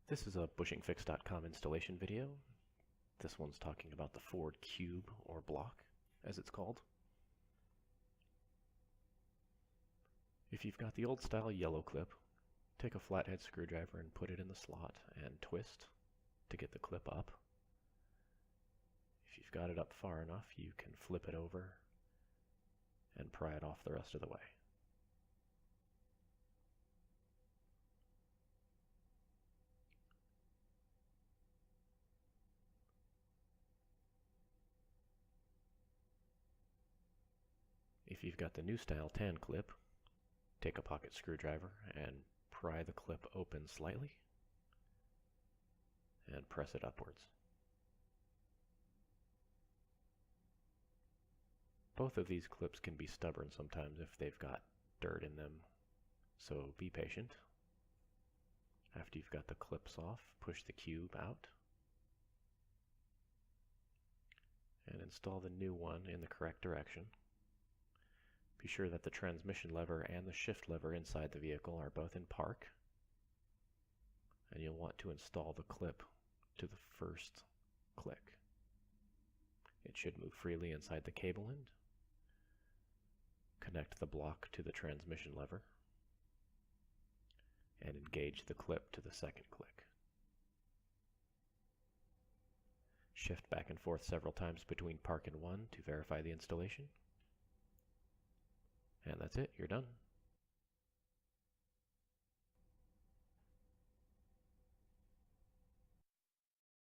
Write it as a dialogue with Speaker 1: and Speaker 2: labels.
Speaker 1: This is a bushingfix.com installation video. This one's talking about the Ford Cube, or block, as it's called. If you've got the old style yellow clip, take a flathead screwdriver and put it in the slot and twist to get the clip up. If you've got it up far enough, you can flip it over and pry it off the rest of the way. If you've got the new style tan clip, take a pocket screwdriver and pry the clip open slightly and press it upwards. Both of these clips can be stubborn sometimes if they've got dirt in them, so be patient. After you've got the clips off, push the cube out and install the new one in the correct direction. Be sure that the transmission lever and the shift lever inside the vehicle are both in park, and you'll want to install the clip to the first click. It should move freely inside the cable end. Connect the block to the transmission lever and engage the clip to the second click. Shift back and forth several times between park and 1 to verify the installation. And that's it, you're done.